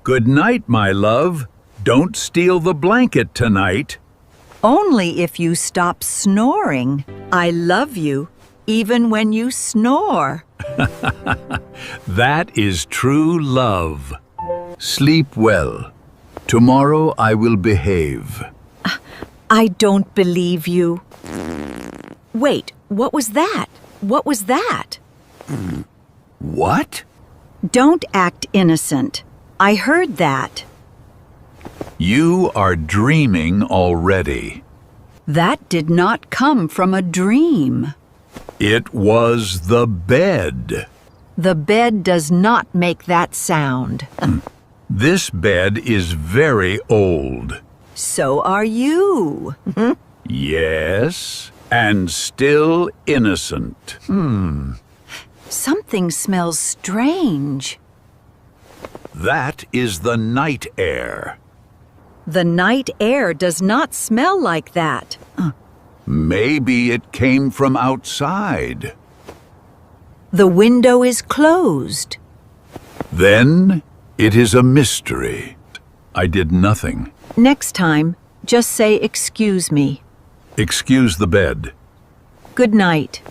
Good night, my love. Don't steal the blanket tonight. Only if you stop snoring. I love you, even when you snore. That is true love. Sleep well. Tomorrow I will behave. I don't believe you. Wait, what was that? What was that? What? Don't act innocent. I heard that. You are dreaming already. That did not come from a dream. It was the bed. The bed does not make that sound. This bed is very old. So are you. Yes, and still innocent. Something smells strange. That is the night air. The night air does not smell like that. Maybe it came from outside. The window is closed. Then it is a mystery. I did nothing. Next time, just say excuse me. Excuse the bed. Good night.